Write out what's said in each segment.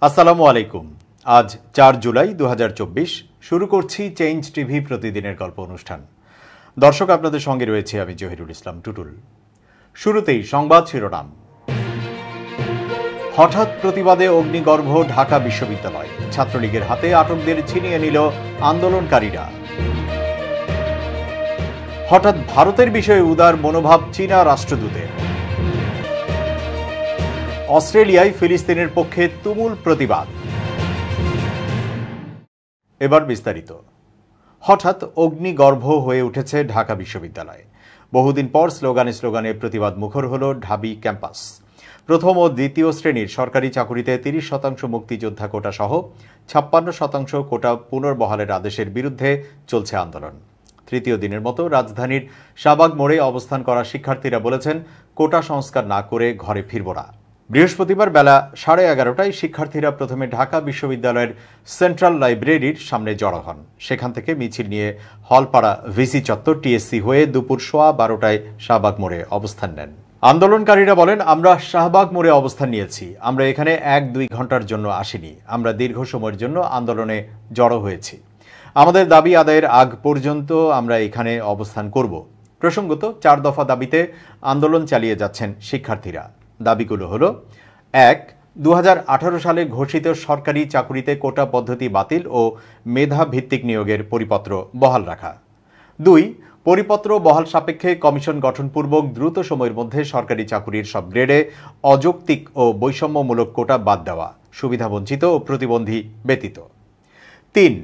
আসসালামু আলাইকুম। আজ 4 জুলাই 2024 শুরু করছি চেঞ্জ টিভি প্রতিদিনের গল্প অনুষ্ঠান। দর্শক, আপনাদের সঙ্গে রয়েছে আমি জহিরুল ইসলাম টুটুল। শুরুতেই সংবাদ শিরোনাম। হঠাৎ প্রতিবাদে অগ্নিগর্ভ ঢাকা বিশ্ববিদ্যালয়, ছাত্রলীগের হাতে আটকদের ছিনিয়ে নিল আন্দোলনকারীরা। হঠাৎ ভারতের বিষয়ে উদার মনোভাব চীনা রাষ্ট্রদূতের। অস্ট্রেলিয়ায় ফিলিস্তিনের পক্ষে তুমুল প্রতিবাদ। এবার বিস্তারিত। হঠাৎ অগ্নিগর্ভ হয়ে উঠেছে ঢাকা বিশ্ববিদ্যালয়। বহুদিন পর স্লোগানে প্রতিবাদ মুখর হল ঢাবি ক্যাম্পাস। প্রথম ও দ্বিতীয় শ্রেণীর সরকারি চাকুরিতে 30% মুক্তিযোদ্ধা কোটা সহ 56% কোটা পুনর্বহালের আদেশের বিরুদ্ধে চলছে আন্দোলন। তৃতীয় দিনের মতো রাজধানীর শাহবাগ মোড়ে অবস্থান করা শিক্ষার্থীরা বলেছেন, কোটা সংস্কার না করে ঘরে ফিরব না। বৃহস্পতিবার বেলা 11:30টায় শিক্ষার্থীরা প্রথমে ঢাকা বিশ্ববিদ্যালয়ের সেন্ট্রাল লাইব্রেরির সামনে জড়ো হন। সেখান থেকে মিছিল নিয়ে হলপাড়া ভিসি চত্বর টিএসসি হয়ে দুপুর 12:15টায় শাহবাগ মোড়ে অবস্থান নেন। আন্দোলনকারীরা বলেন, আমরা শাহবাগ মোড়ে অবস্থান নিয়েছি, আমরা এখানে 1-2 ঘন্টার জন্য আসিনি, আমরা দীর্ঘ সময়ের জন্য আন্দোলনে জড়ো হয়েছি। আমাদের দাবি আদায়ের আগ পর্যন্ত আমরা এখানে অবস্থান করব। প্রসঙ্গত 4 দফা দাবিতে আন্দোলন চালিয়ে যাচ্ছেন শিক্ষার্থীরা। দাবিগুলো হল: 1. 2018 সালে ঘোষিত সরকারি চাকুরিতে কোটা পদ্ধতি বাতিল ও মেধা ভিত্তিক নিয়োগের পরিপত্র বহাল রাখা। 2. পরিপত্র বহাল সাপেক্ষে কমিশন গঠনপূর্বক দ্রুত সময়ের মধ্যে সরকারি চাকুরির সব গ্রেডে অযৌক্তিক ও বৈষম্যমূলক কোটা বাদ দেওয়া, সুবিধাবঞ্চিত ও প্রতিবন্ধী ব্যতীত। 3.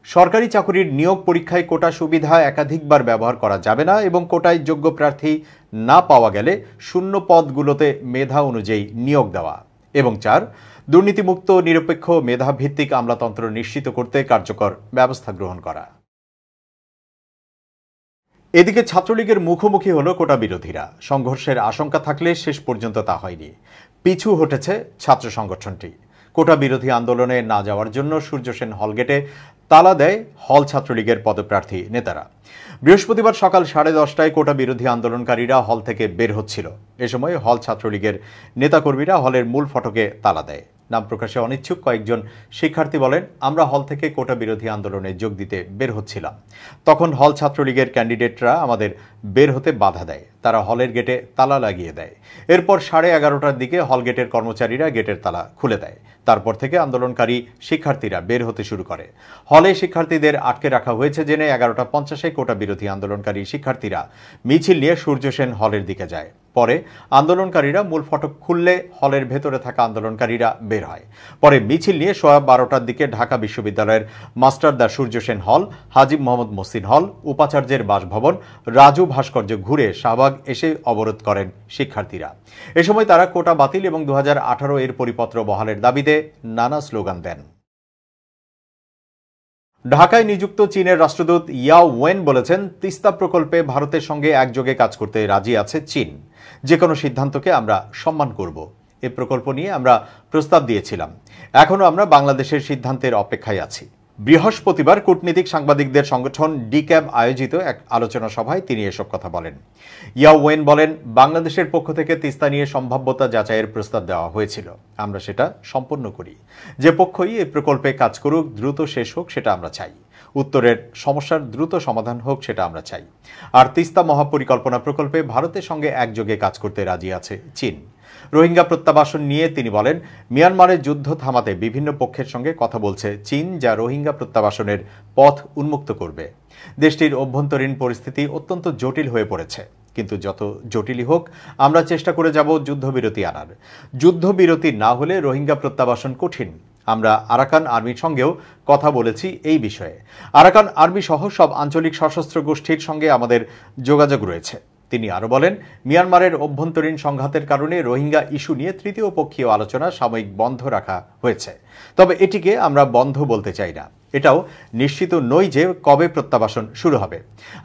সরকারি চাকুরির নিয়োগ পরীক্ষায় কোটা সুবিধা একাধিকবার ব্যবহার করা যাবে না এবং কোটায় যোগ্য প্রার্থী না পাওয়া গেলে শূন্য পদগুলোতে মেধা অনুযায়ী নিয়োগ দেওয়া। এবং 4. দুর্নীতিমুক্ত নিরপেক্ষ মেধাভিত্তিক আমলাতন্ত্র নিশ্চিত করতে কার্যকর ব্যবস্থা গ্রহণ করা। এদিকে ছাত্রলীগের মুখোমুখি হল কোটা বিরোধীরা। সংঘর্ষের আশঙ্কা থাকলে শেষ পর্যন্ত তা হয়নি। পিছু হটেছে ছাত্র সংগঠনটি। কোটা বিরোধী আন্দোলনে না যাওয়ার জন্য সূর্য সেন হলগেটে তালা দেয় হল ছাত্রলীগের পদপ্রার্থী নেতারা। বৃহস্পতিবার সকাল 10:30টায় কোটা বিরোধী আন্দোলনকারীরা হল থেকে বের হচ্ছিল। এ সময় হল ছাত্রলীগের নেতাকর্মীরা হলের মূল ফটকে তালা দেয়। নাম প্রকাশে অনিচ্ছুক কয়েকজন শিক্ষার্থী বলেন, আমরা হল থেকে কোটা বিরোধী আন্দোলনে যোগ দিতে বের হচ্ছিলাম। তখন হল ছাত্রলীগের ক্যান্ডিডেটরা আমাদের বের হতে বাধা দেয়। তারা হলের গেটে তালা লাগিয়ে দেয়। এরপর 11:30টার দিকে হল গেটের কর্মচারীরা গেটের তালা খুলে দেয়। তারপর থেকে আন্দোলনকারী শিক্ষার্থীরা বের হতে শুরু করে। হলে শিক্ষার্থীদের আটকে রাখা হয়েছে জেনে 11:50-এ কোটা বিরোধী আন্দোলনকারী শিক্ষার্থীরা মিছিল নিয়ে সূর্য সেন হলের দিকে যায়। পরে আন্দোলনকারীরা মূল ফটক খুললে হলের ভেতরে থাকা আন্দোলনকারীরা বের হয়। পরে মিছিল নিয়ে 12:15টার দিকে ঢাকা বিশ্ববিদ্যালয়ের মাস্টারদা সূর্য সেন হল, হাজী মোহাম্মদ মহসিন হল, উপাচার্যের বাসভবন, রাজু ভাস্কর্য ঘুরে শাহবাগ এসে অবরোধ করেন শিক্ষার্থীরা। এ সময় তারা কোটা বাতিল এবং 2018 এর পরিপত্র বহালের দাবিতে নানা স্লোগান দেন। ঢাকায় নিযুক্ত চীনের রাষ্ট্রদূত ইয়াও ওয়েন বলেছেন, তিস্তা প্রকল্পে ভারতের সঙ্গে একযোগে কাজ করতে রাজি আছে চীন। যে কোনো সিদ্ধান্তকে আমরা সম্মান করব। এই প্রকল্প নিয়ে আমরা প্রস্তাব দিয়েছিলাম। এখনও আমরা বাংলাদেশের সিদ্ধান্তের অপেক্ষায় আছি। বৃহস্পতিবার কূটনীতিক সাংবাদিকদের সংগঠন ডিক্যাব আয়োজিত এক আলোচনা সভায় তিনি এসব কথা বলেন। ইয়াও ওয়েন বলেন, বাংলাদেশের পক্ষ থেকে তিস্তা নিয়ে সম্ভাব্যতা যাচাইয়ের প্রস্তাব দেওয়া হয়েছিল। আমরা সেটা সম্পন্ন করি। যে পক্ষই এই প্রকল্পে কাজ করুক, দ্রুত শেষ হোক সেটা আমরা চাই। উত্তরের সমস্যার দ্রুত সমাধান হোক সেটা আমরা চাই। আর তিস্তা মহাপরিকল্পনা প্রকল্পে ভারতের সঙ্গে একযোগে কাজ করতে রাজি আছে চীন। রোহিঙ্গা প্রত্যাবাসন নিয়ে তিনি বলেন, মিয়ানমারের যুদ্ধ থামাতে বিভিন্ন পক্ষের সঙ্গে কথা বলছে চীন, যা রোহিঙ্গা প্রত্যাবাসনের পথ উন্মুক্ত করবে। দেশটির অভ্যন্তরীণ পরিস্থিতি অত্যন্ত জটিল হয়ে পড়েছে, কিন্তু যত জটিলই হোক আমরা চেষ্টা করে যাব যুদ্ধবিরতি আনার। যুদ্ধবিরতি না হলে রোহিঙ্গা প্রত্যাবাসন কঠিন। আমরা আরাকান আর্মির সঙ্গেও কথা বলেছি এই বিষয়ে। আরাকান আর্মি সহ সব আঞ্চলিক সশস্ত্র গোষ্ঠীর সঙ্গে আমাদের যোগাযোগ রয়েছে। তিনি আরো বলেন, মিয়ানমারের অভ্যন্তরীণ সংঘাতের কারণে রোহিঙ্গা ইস্যু নিয়ে তৃতীয় পক্ষীয় আলোচনা সাময়িক বন্ধ রাখা হয়েছে। তবে এটিকে আমরা বন্ধ বলতে চাই না। এটাও নিশ্চিত নই যে কবে প্রত্যাবাসন শুরু হবে।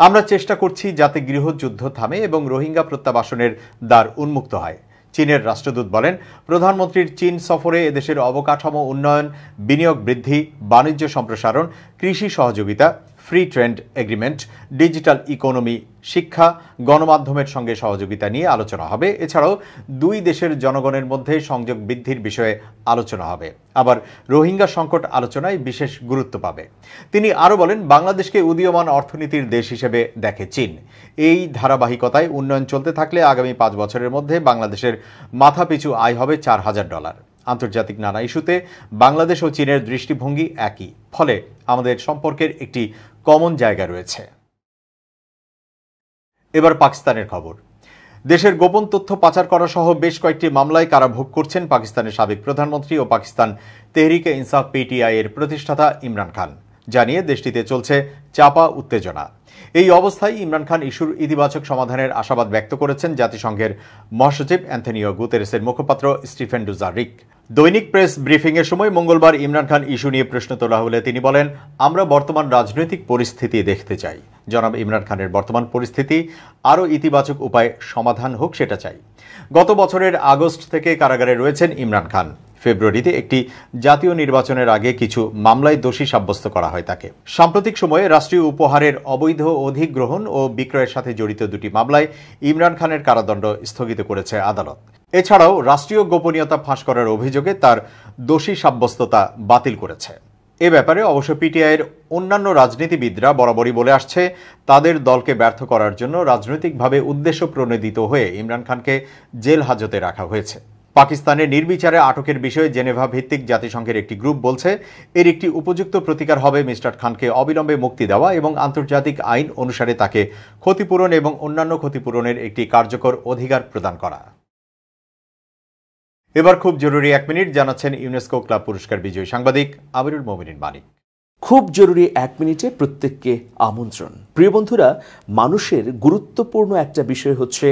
আমরা চেষ্টা করছি যাতে গৃহযুদ্ধ থামে এবং রোহিঙ্গা প্রত্যাবাসনের দ্বার উন্মুক্ত হয়। চীনের রাষ্ট্রদূত বলেন, প্রধানমন্ত্রীর চীন সফরে এদেশের অবকাঠামো উন্নয়ন, বিনিয়োগ বৃদ্ধি, বাণিজ্য সম্প্রসারণ, কৃষি সহযোগিতা, free trade agreement, digital economy, শিক্ষা, গণমাধ্যমের সঙ্গে সহযোগিতা নিয়ে আলোচনা হবে। এছাড়াও দুই দেশের জনগণের মধ্যে সংযোগ বৃদ্ধির বিষয়ে আলোচনা হবে। আবার রোহিঙ্গা সংকট আলোচনায় বিশেষ গুরুত্ব পাবে। তিনি আরও বলেন, বাংলাদেশকে উদীয়মান অর্থনীতির দেশ হিসেবে দেখে চীন। এই ধারাবাহিকতায় উন্নয়ন চলতে থাকলে আগামী 5 বছরের মধ্যে বাংলাদেশের মাথাপিছু আয় হবে $4,000। আন্তর্জাতিক নানা ইস্যুতে বাংলাদেশ ও চীনের দৃষ্টিভঙ্গি একই, ফলে আমাদের সম্পর্কের একটি কমন জায়গা রয়েছে। এবার পাকিস্তানের খবর। দেশের গোপন তথ্য পাচার করা সহ বেশ কয়েকটি মামলায় কারাভোগ করছেন পাকিস্তানের সাবেক প্রধানমন্ত্রী ও পাকিস্তান তেহরিকে ইনসাফ পিটিআই এর প্রতিষ্ঠাতা ইমরান খান। জানিয়ে দেশটিতে চলছে চাপা উত্তেজনা। এই অবস্থায় ইমরান খান ইস্যুর ইতিবাচক সমাধানের আশাবাদ ব্যক্ত করেছেন জাতিসংঘের মহাসচিব অ্যান্থনিও গুতেরেসের মুখপাত্র স্টিফেন ডুজারিক। দৈনিক প্রেস ব্রিফিংয়ের সময় মঙ্গলবার ইমরান খান ইস্যু নিয়ে প্রশ্ন তোলা হলে তিনি বলেন, আমরা বর্তমান রাজনৈতিক পরিস্থিতি দেখতে চাই। জনাব ইমরান খানের বর্তমান পরিস্থিতি আরও ইতিবাচক উপায়ে সমাধান হোক, সেটা চাই। গত বছরের আগস্ট থেকে কারাগারে রয়েছেন ইমরান খান। ফেব্রুয়ারিতে একটি জাতীয় নির্বাচনের আগে কিছু মামলায় দোষী সাব্যস্ত করা হয় তাকে। সাম্প্রতিক সময়ে রাষ্ট্রীয় উপহারের অবৈধ অধিগ্রহণ ও বিক্রয়ের সাথে জড়িত দুটি মামলায় ইমরান খানের কারাদণ্ড স্থগিত করেছে আদালত। এছাড়াও রাষ্ট্রীয় গোপনীয়তা ফাঁস করার অভিযোগে তার দোষী সাব্যস্ততা বাতিল করেছে। এ ব্যাপারে অবশ্য পিটিআইয়ের অন্যান্য রাজনীতিবিদরা বরাবরই বলে আসছে, তাদের দলকে ব্যর্থ করার জন্য রাজনৈতিকভাবে উদ্দেশ্য প্রণোদিত হয়ে ইমরান খানকে জেল হাজতে রাখা হয়েছে। পাকিস্তানের নির্বিচারে আটকের বিষয়ে জেনেভা ভিত্তিক জাতিসংঘের একটি গ্রুপ বলছে, এর একটি উপযুক্ত প্রতিকার হবে মিস্টার খানকে অবিলম্বে মুক্তি দেওয়া এবং আন্তর্জাতিক আইন অনুসারে তাকে ক্ষতিপূরণ এবং অন্যান্য ক্ষতিপূরণের একটি কার্যকর অধিকার প্রদান করা। এবার খুব জরুরি 1 মিনিট, জানাচ্ছেন ইউনেস্কো ক্লাব পুরস্কার বিজয়ী সাংবাদিক আমিরুল মোমিনিন মানিক। খুব জরুরি 1 মিনিটে প্রত্যেককে আমন্ত্রণ। প্রিয় বন্ধুরা, মানুষের গুরুত্বপূর্ণ একটা বিষয় হচ্ছে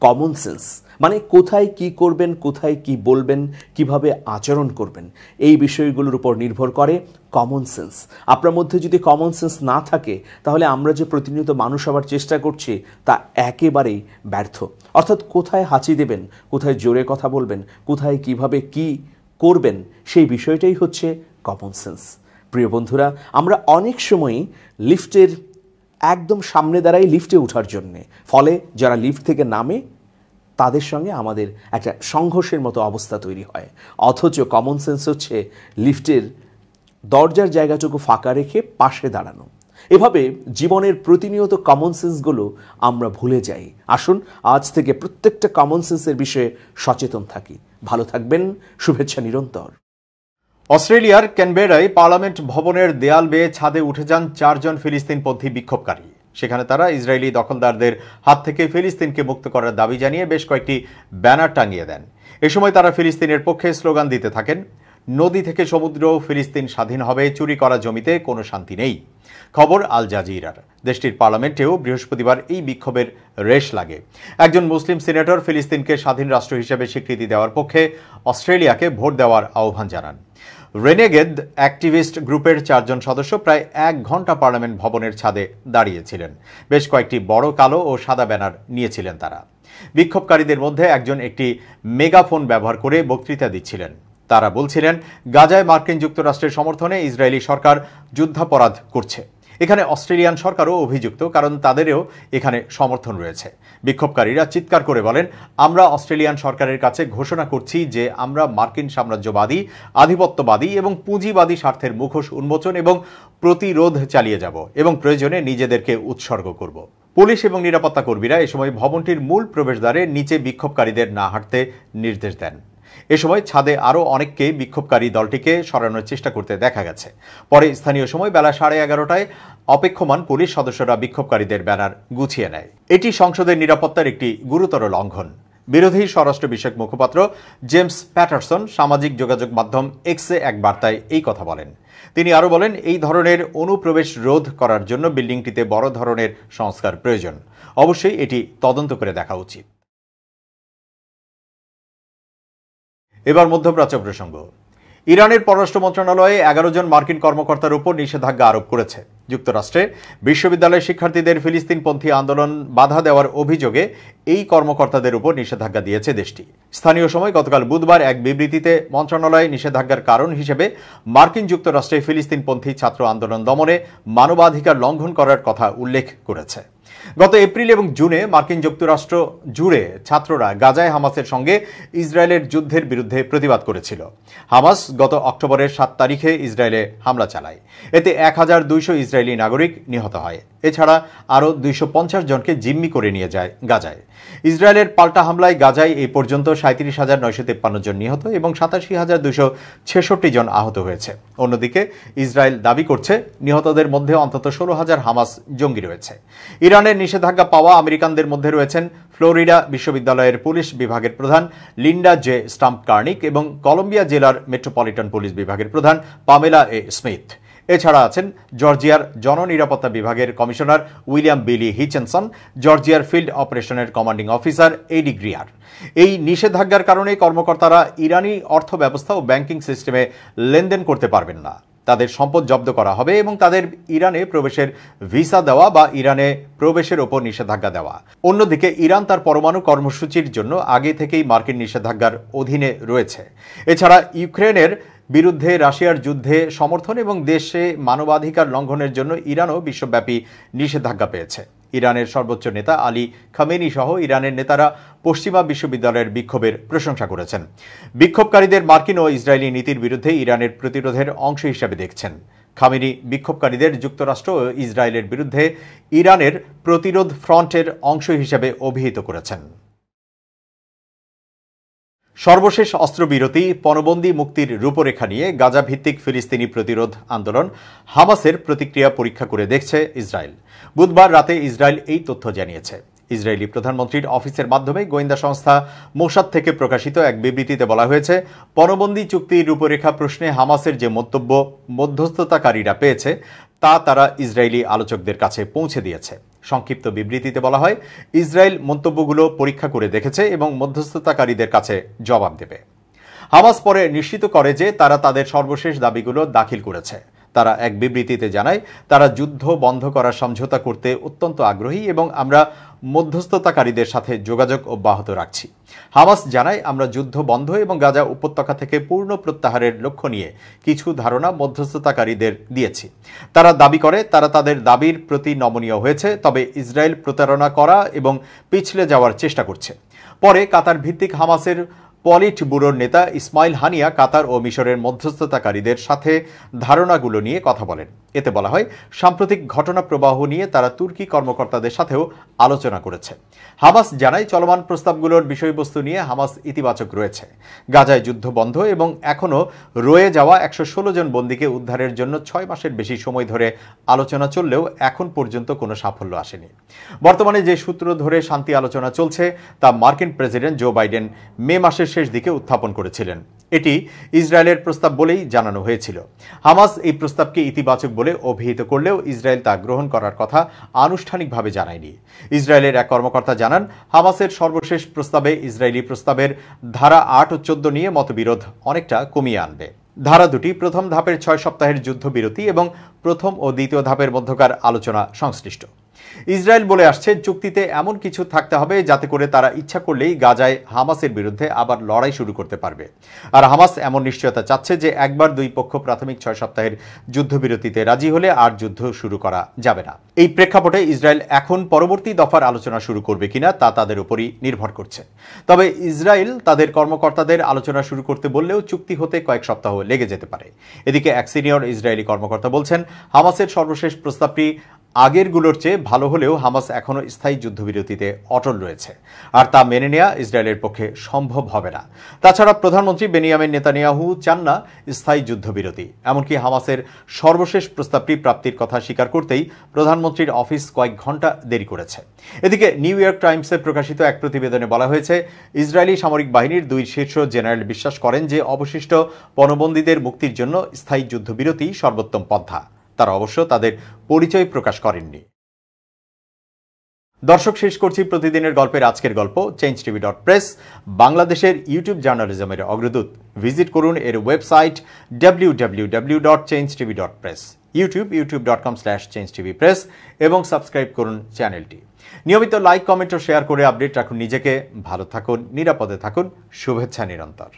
কমন সেন্স, মানে কোথায় কি করবেন, কোথায় কি বলবেন, কিভাবে আচরণ করবেন, এই বিষয়গুলোর উপর নির্ভর করে কমন সেন্স। আপনার মধ্যে যদি কমন সেন্স না থাকে, তাহলে আমরা যে প্রতিনিয়ত মানুষ হওয়ার চেষ্টা করছি তা একেবারেই ব্যর্থ। অর্থাৎ কোথায় হাঁচি দেবেন, কোথায় জোরে কথা বলবেন, কোথায় কিভাবে কি করবেন, সেই বিষয়টাই হচ্ছে কমন সেন্স। প্রিয় বন্ধুরা, আমরা অনেক সময়ই লিফটের একদম সামনে দাঁড়াই লিফটে ওঠার জন্যে, ফলে যারা লিফট থেকে নামে তাদের সঙ্গে আমাদের একটা সংঘর্ষের মতো অবস্থা তৈরি হয়। অথচ কমন সেন্স হচ্ছে লিফটের দরজার জায়গাটুকু ফাঁকা রেখে পাশে দাঁড়ানো। এভাবে জীবনের প্রতিনিয়ত কমন সেন্সগুলো আমরা ভুলে যাই। আসুন আজ থেকে প্রত্যেকটা কমন সেন্সের বিষয়ে সচেতন থাকি। ভালো থাকবেন, শুভেচ্ছা নিরন্তর। অস্ট্রেলিয়ার ক্যানবেরায় পার্লামেন্ট ভবনের দেয়াল বেয়ে ছাদে উঠে যান 4 জন ফিলিস্তিনপন্থী বিক্ষোভকারী। সেখানে তারা ইসরায়েলি দখলদারদের হাত থেকে ফিলিস্তিনকে মুক্ত করার দাবি জানিয়ে বেশ কয়েকটি ব্যানার টাঙিয়ে দেন। এ সময় তারা ফিলিস্তিনের পক্ষে স্লোগান দিতে থাকেন, নদী থেকে সমুদ্র, ফিলিস্তিন স্বাধীন হবে, চুরি করা জমিতে কোনো শান্তি নেই। খবর আল জাজিরার। দেশটির পার্লামেন্টেও বৃহস্পতিবার এই বিক্ষোভের রেশ লাগে। একজন মুসলিম সিনেটর ফিলিস্তিনকে স্বাধীন রাষ্ট্র হিসেবে স্বীকৃতি দেওয়ার পক্ষে অস্ট্রেলিয়াকে ভোট দেওয়ার আহ্বান জানান। রেনেগেড অ্যাক্টিভিস্ট গ্রুপের 4 জন সদস্য প্রায় 1 ঘন্টা পার্লামেন্ট ভবনের ছাদে দাঁড়িয়েছিলেন। বেশ কয়েকটি বড় কালো ও সাদা ব্যানার নিয়েছিলেন তারা। বিক্ষোভকারীদের মধ্যে একজন একটি মেগাফোন ব্যবহার করে বক্তৃতা দিচ্ছিলেন। তারা বলছিলেন, গাজায় মার্কিন যুক্তরাষ্ট্রের সমর্থনে ইসরায়েলি সরকার যুদ্ধাপরাধ করছে। এখানে অস্ট্রেলিয়ান সরকারও অভিযুক্ত, কারণ তাদেরও এখানে সমর্থন রয়েছে। বিক্ষোভকারীরা চিৎকার করে বলেন, আমরা অস্ট্রেলিয়ান সরকারের কাছে ঘোষণা করছি যে আমরা মার্কিন সাম্রাজ্যবাদী, আধিপত্যবাদী এবং পুঁজিবাদী স্বার্থের মুখোশ উন্মোচন এবং প্রতিরোধ চালিয়ে যাব এবং প্রয়োজনে নিজেদেরকে উৎসর্গ করব। পুলিশ এবং নিরাপত্তা কর্মীরা এ সময় ভবনটির মূল প্রবেশদ্বারে নিচে বিক্ষোভকারীদের না হাঁটতে নির্দেশ দেন। এ সময় ছাদে আরও অনেককে বিক্ষোভকারী দলটিকে সরানোর চেষ্টা করতে দেখা গেছে। পরে স্থানীয় সময় বেলা 11:30টায় অপেক্ষমান পুলিশ সদস্যরা বিক্ষোভকারীদের ব্যানার গুছিয়ে নেয়। এটি সংসদের নিরাপত্তার একটি গুরুতর লঙ্ঘন। বিরোধী স্বরাষ্ট্র বিষয়ক মুখপাত্র জেমস প্যাটারসন সামাজিক যোগাযোগ মাধ্যম এক্সে এক বার্তায় এই কথা বলেন। তিনি আরও বলেন, এই ধরনের অনুপ্রবেশ রোধ করার জন্য বিল্ডিংটিতে বড় ধরনের সংস্কার প্রয়োজন। অবশ্যই এটি তদন্ত করে দেখা উচিত। এবার মধ্যপ্রাচ্য প্রসঙ্গ। ইরানের পররাষ্ট্র মন্ত্রণালয়ে 11 জন মার্কিন কর্মকর্তার উপর নিষেধাজ্ঞা আরোপ করেছে। যুক্তরাষ্ট্রে বিশ্ববিদ্যালয়ের শিক্ষার্থীদের ফিলিস্তিনপন্থী আন্দোলন বাধা দেওয়ার অভিযোগে এই কর্মকর্তাদের উপর নিষেধাজ্ঞা দিয়েছে দেশটি। স্থানীয় সময় গতকাল বুধবার এক বিবৃতিতে মন্ত্রণালয় নিষেধাজ্ঞার কারণ হিসেবে মার্কিন যুক্তরাষ্ট্রে ফিলিস্তিনপন্থী ছাত্র আন্দোলন দমনে মানবাধিকার লঙ্ঘন করার কথা উল্লেখ করেছে। গত এপ্রিল এবং জুনে মার্কিন যুক্তরাষ্ট্র জুড়ে ছাত্ররা গাজায় হামাসের সঙ্গে ইসরায়েলের যুদ্ধের বিরুদ্ধে প্রতিবাদ করেছিল। হামাস গত অক্টোবরের 7 তারিখে ইসরায়েলে হামলা চালায়। এতে 1200 ইসরায়েলি নাগরিক নিহত হয়। এছাড়া আরও 250 জনকে জিম্মি করে নিয়ে যায় গাজায়। ইসরায়েলের পাল্টা হামলায় গাজায় এই পর্যন্ত 37,953 জন নিহত এবং 87,266 জন আহত হয়েছে। অন্যদিকে ইসরায়েল দাবি করছে নিহতদের মধ্যে অন্তত 16,000 হামাস জঙ্গি রয়েছে। ইরানের নিষেধাজ্ঞা পাওয়া আমেরিকানদের মধ্যে রয়েছেন ফ্লোরিডা বিশ্ববিদ্যালয়ের পুলিশ বিভাগের প্রধান লিন্ডা জে স্টাম্প কার্নিক এবং কলম্বিয়া জেলার মেট্রোপলিটন পুলিশ বিভাগের প্রধান পামেলা এ স্মিথ। এছাড়া আছেন জর্জিয়ার জননিরাপত্তা বিভাগের কমিশনার উইলিয়াম বিলি হিচেনসন, জর্জিয়ার ফিল্ড অপারেশনের কমান্ডিং অফিসার এডি গ্রিয়ার। এই নিষেধাজ্ঞার কারণে কর্মকর্তারা ইরানি অর্থ ব্যবস্থা ও ব্যাংকিং সিস্টেমে লেনদেন করতে পারবেন না। তাদের সম্পদ জব্দ করা হবে এবং তাদের ইরানে প্রবেশের ভিসা দেওয়া বা ইরানে প্রবেশের ওপর নিষেধাজ্ঞা দেওয়া। অন্যদিকে ইরান তার পরমাণু কর্মসূচির জন্য আগে থেকেই মার্কিন নিষেধাজ্ঞার অধীনে রয়েছে। এছাড়া ইউক্রেনের বিরুদ্ধে রাশিয়ার যুদ্ধে সমর্থন এবং দেশে মানবাধিকার লঙ্ঘনের জন্য ইরানও বিশ্বব্যাপী নিষেধাজ্ঞা পেয়েছে। ইরানের সর্বোচ্চ নেতা আলী খামেনি সহ ইরানের নেতারা পশ্চিমা বিশ্ববিদ্যালয়ের বিক্ষোভের প্রশংসা করেছেন। বিক্ষোভকারীদের মার্কিন ও ইসরায়েলি নীতির বিরুদ্ধে ইরানের প্রতিরোধের অংশ হিসেবে দেখছেন। খামেনি বিক্ষোভকারীদের যুক্তরাষ্ট্র ও ইসরায়েলের বিরুদ্ধে ইরানের প্রতিরোধ ফ্রন্টের অংশ হিসেবে অভিহিত করেছেন। সর্বশেষ অস্ত্রবিরতি, পণবন্দি মুক্তির রূপরেখা নিয়ে গাজা ভিত্তিক ফিলিস্তিনি প্রতিরোধ আন্দোলন হামাসের প্রতিক্রিয়া পরীক্ষা করে দেখছে ইসরায়েল। বুধবার রাতে ইসরায়েল এই তথ্য জানিয়েছে। ইসরায়েলি প্রধানমন্ত্রীর অফিসের মাধ্যমে গোয়েন্দা সংস্থা মোসাদ থেকে প্রকাশিত এক বিবৃতিতে বলা হয়েছে, পণবন্দি চুক্তির রূপরেখা প্রশ্নে হামাসের যে মন্তব্য মধ্যস্থতাকারীরা পেয়েছে তা তারা ইসরায়েলি আলোচকদের কাছে পৌঁছে দিয়েছে। সংক্ষিপ্ত বিবৃতিতে বলা হয়, ইসরায়েল মন্তব্যগুলো পরীক্ষা করে দেখেছে এবং মধ্যস্থতাকারীদের কাছে জবাব দেবে। হামাস পরে নিশ্চিত করে যে তারা তাদের সর্বশেষ দাবিগুলো দাখিল করেছে। তারা এক বিবৃতিতে জানায়, তারা যুদ্ধ বন্ধ করার সমঝোতা করতে অত্যন্ত আগ্রহী এবং আমরা মধ্যস্থতাকারীদের সাথে যোগাযোগ অব্যাহত রাখছি। হামাস জানায়, আমরা যুদ্ধ বন্ধ এবং গাজা উপত্যকা থেকে পূর্ণ প্রত্যাহারের লক্ষ্য নিয়ে কিছু ধারণা মধ্যস্থতাকারীদের দিয়েছি। তারা দাবি করে তারা তাদের দাবির প্রতি নমনীয় হয়েছে, তবে ইসরায়েল প্রতারণা করা এবং পিছলে যাওয়ার চেষ্টা করছে। পরে কাতার ভিত্তিক হামাসের পলিট ব্যুরোর নেতা ইসমাইল হানিয়া কাতার ও মিশরের মধ্যস্থতাকারীদের সাথে ধারণাগুলো নিয়ে কথা বলেন। এতে বলা হয়, সাম্প্রতিক ঘটনা প্রবাহ নিয়ে তারা তুর্কি কর্মকর্তাদের সাথেও আলোচনা করেছে। হামাস জানায়, চলমান প্রস্তাবগুলোর বিষয়বস্তু নিয়ে হামাস ইতিবাচক রয়েছে। গাজায় যুদ্ধ বন্ধ এবং এখনও রয়ে যাওয়া 116 জন বন্দীকে উদ্ধারের জন্য 6 মাসের বেশি সময় ধরে আলোচনা চললেও এখন পর্যন্ত কোনো সাফল্য আসেনি। বর্তমানে যে সূত্র ধরে শান্তি আলোচনা চলছে তা মার্কিন প্রেসিডেন্ট জো বাইডেন মে মাসের শেষ দিকে উত্থাপন করেছিলেন। এটি ইসরায়েলের প্রস্তাব বলেই জানানো হয়েছিল। হামাস এই প্রস্তাবকে ইতিবাচক বলে অভিহিত করলেও ইসরায়েল তা গ্রহণ করার কথা আনুষ্ঠানিকভাবে জানায়নি। ইসরায়েলের এক কর্মকর্তা জানান, হামাসের সর্বশেষ প্রস্তাবে ইসরায়েলি প্রস্তাবের ধারা 8 ও 14 নিয়ে মতবিরোধ অনেকটা কমিয়ে আনবে। ধারা দুটি প্রথম ধাপের 6 সপ্তাহের যুদ্ধবিরতি এবং প্রথম ও দ্বিতীয় ধাপের মধ্যকার আলোচনা সংশ্লিষ্ট। ইসরায়েল বলে আসছে, চুক্তিতে এমন কিছু থাকতে হবে যাতে করে তারা ইচ্ছা করলেই গাজায় হামাসের বিরুদ্ধে আবার লড়াই শুরু করতে পারবে। আর হামাস এমন নিশ্চয়তা চাচ্ছে যে একবার দুই পক্ষ প্রাথমিক 6 সপ্তাহের যুদ্ধবিরতিতে রাজি হলে আর যুদ্ধ শুরু করা যাবে না। এই প্রেক্ষাপটে ইসরায়েল এখন পরবর্তী দফার আলোচনা শুরু করবে কিনা তা তাদের উপরই নির্ভর করছে। তবে ইসরায়েল তাদের কর্মকর্তাদের আলোচনা শুরু করতে বললেও চুক্তি হতে কয়েক সপ্তাহ লেগে যেতে পারে। এদিকে এক সিনিয়র ইসরায়েলি কর্মকর্তা বলছেন, হামাসের সর্বশেষ প্রস্তাবটি আগেরগুলোর চেয়ে ভালো হলেও হামাস এখনও স্থায়ী যুদ্ধবিরতিতে অটল রয়েছে, আর তা মেনে নেওয়া ইসরায়েলের পক্ষে সম্ভব হবে না। তাছাড়া প্রধানমন্ত্রী বেনিয়ামিন নেতানিয়াহু চান না স্থায়ী যুদ্ধবিরতি। এমনকি হামাসের সর্বশেষ প্রস্তাবটি প্রাপ্তির কথা স্বীকার করতেই প্রধানমন্ত্রীর অফিস কয়েক ঘন্টা দেরি করেছে। এদিকে নিউ ইয়র্ক টাইমসে প্রকাশিত এক প্রতিবেদনে বলা হয়েছে, ইসরায়েলি সামরিক বাহিনীর 2 শীর্ষ জেনারেল বিশ্বাস করেন যে অবশিষ্ট পণবন্দীদের মুক্তির জন্য স্থায়ী যুদ্ধবিরতি সর্বোত্তম পন্থা। তারা অবশ্য তাদের পরিচয় প্রকাশ করেননি। দর্শক, শেষ করছি প্রতিদিনের গল্পের আজকের গল্প changetv.press, বাংলাদেশের ইউটিউব জার্নালিজমের অগ্রদূত। ভিজিট করুন এর ওয়েবসাইট www.changetv.press, youtube.com/changetvpress এবং সাবস্ক্রাইব করুন চ্যানেলটি। নিয়মিত লাইক, কমেন্ট ও শেয়ার করে আপডেট রাখুন নিজেকে। ভালো থাকুন, নিরাপদে থাকুন। শুভেচ্ছা নিরন্তর।